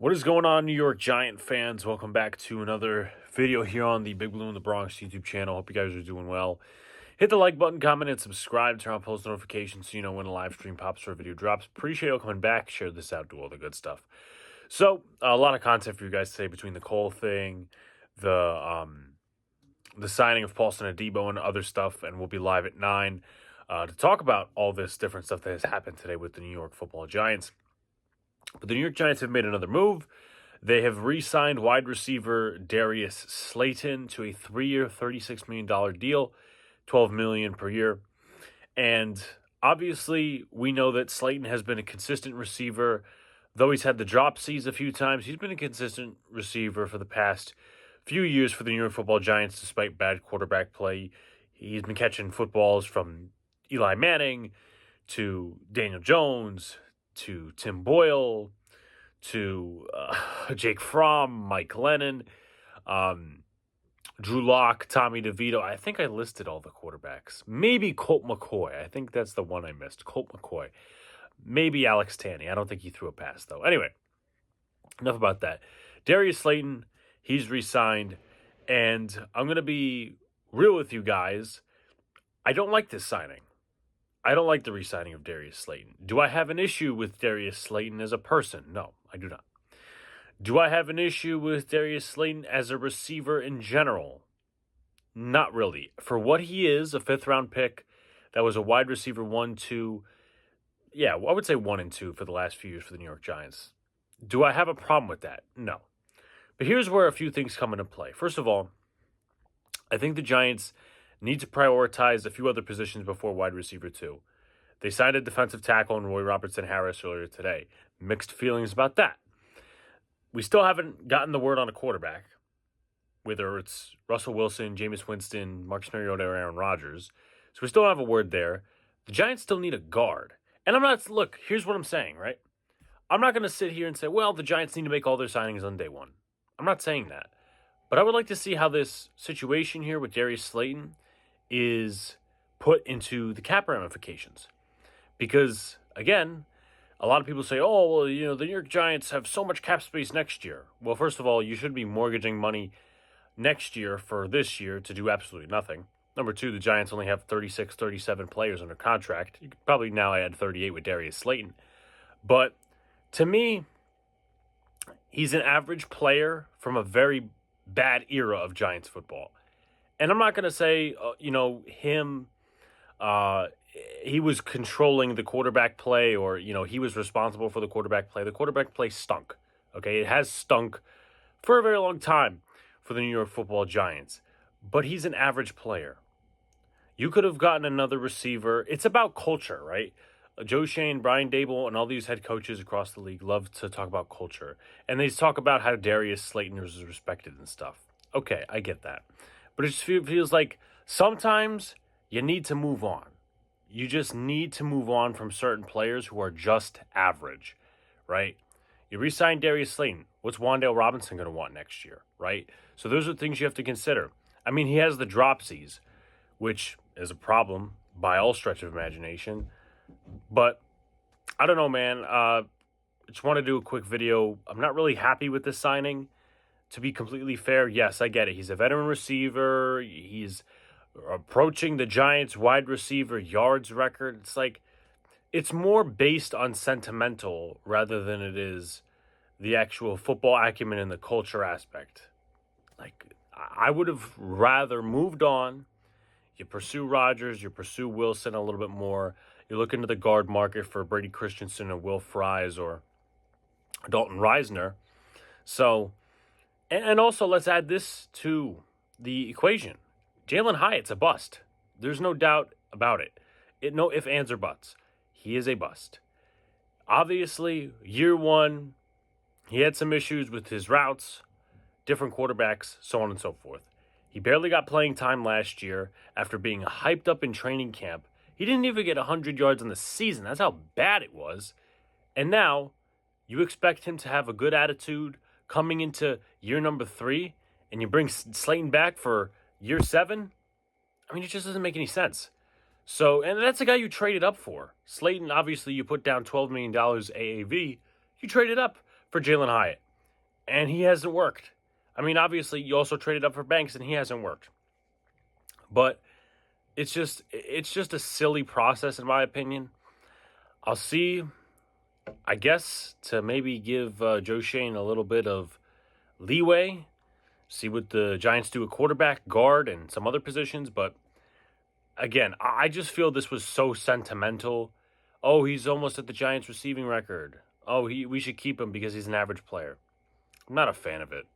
What is going on, New York Giant fans? Welcome back to another video here on the Big Blue in the Bronx YouTube channel. Hope you guys are doing well. Hit the like button, comment, and subscribe. Turn on post notifications so you know when a live stream pops or a video drops. Appreciate you coming back. Share this out, do all the good stuff. So, a lot of content for you guys today between the Cole thing, the signing of Paulson Adebo and other stuff, and we'll be live at 9 to talk about all this different stuff that has happened today with the New York Football Giants. But the New York Giants have made another move. They have re-signed wide receiver Darius Slayton to a 3-year, $36 million deal, $12 million per year. And obviously, we know that Slayton has been a consistent receiver. Though he's had the dropsies a few times, he's been a consistent receiver for the past few years for the New York Football Giants, despite bad quarterback play. He's been catching footballs from Eli Manning to Daniel Jones to Tim Boyle, to Jake Fromm, Mike Lennon, Drew Lock, Tommy DeVito. I think I listed all the quarterbacks. Maybe Colt McCoy. I think that's the one I missed. Colt McCoy. Maybe Alex Tanney. I don't think he threw a pass, though. Anyway, enough about that. Darius Slayton, he's re-signed. And I'm going to be real with you guys. I don't like this signing. I don't like the re-signing of Darius Slayton. Do I have an issue with Darius Slayton as a person? No, I do not. Do I have an issue with Darius Slayton as a receiver in general? Not really. For what he is, a fifth-round pick that was a wide receiver 1, 2, I would say 1 and 2 for the last few years for the New York Giants. Do I have a problem with that? No. But here's where a few things come into play. First of all, I think the Giants need to prioritize a few other positions before wide receiver 2. They signed a defensive tackle in Roy Robertson-Harris earlier today. Mixed feelings about that. We still haven't gotten the word on a quarterback, whether it's Russell Wilson, Jameis Winston, Marcus Mariota, or Aaron Rodgers. So we still don't have a word there. The Giants still need a guard. And look, here's what I'm saying, right? I'm not going to sit here and say, well, the Giants need to make all their signings on day one. I'm not saying that. But I would like to see how this situation here with Darius Slayton is put into the cap ramifications. Because, again, a lot of people say, oh, well, the New York Giants have so much cap space next year. Well, first of all, you should be mortgaging money next year for this year to do absolutely nothing. Number two, the Giants only have 36, 37 players under contract. You could probably now add 38 with Darius Slayton. But to me, he's an average player from a very bad era of Giants football. And I'm not going to say, he was controlling the quarterback play or, he was responsible for the quarterback play. The quarterback play stunk, okay? It has stunk for a very long time for the New York Football Giants. But he's an average player. You could have gotten another receiver. It's about culture, right? Joe Shane, Brian Dable, and all these head coaches across the league love to talk about culture. And they talk about how Darius Slayton is respected and stuff. Okay, I get that. But it just feels like sometimes you need to move on. You just need to move on from certain players who are just average, right? You re-sign Darius Slayton. What's Wan'Dale Robinson going to want next year, right? So those are things you have to consider. I mean, he has the dropsies, which is a problem by all stretch of imagination. But I don't know, man. I just want to do a quick video. I'm not really happy with this signing. To be completely fair, yes, I get it. He's a veteran receiver. He's approaching the Giants' wide receiver yards record. It's more based on sentimental rather than it is the actual football acumen and the culture aspect. I would have rather moved on. You pursue Rodgers, you pursue Wilson a little bit more. You look into the guard market for Brady Christensen or Will Fries or Dalton Reisner. So, and also let's add this to the equation. Jalen Hyatt's a bust. There's no doubt about it. No ifs, ands, or buts. He is a bust. Obviously, year one, he had some issues with his routes, different quarterbacks, so on and so forth. He barely got playing time last year after being hyped up in training camp. He didn't even get 100 yards in the season. That's how bad it was. And now, you expect him to have a good attitude coming into year number 3, and you bring Slayton back for year 7? I mean, it just doesn't make any sense. So, and that's the guy you traded up for. Slayton, obviously, you put down $12 million AAV. You traded up for Jalen Hyatt. and he hasn't worked. I mean, obviously, you also traded up for Banks, and he hasn't worked. But it's just a silly process, in my opinion. I'll see, I guess, to maybe give Joe Shane a little bit of leeway, see what the Giants do at quarterback, guard, and some other positions. But again, I just feel this was so sentimental. Oh, he's almost at the Giants receiving record. Oh, we should keep him because he's an average player. I'm not a fan of it.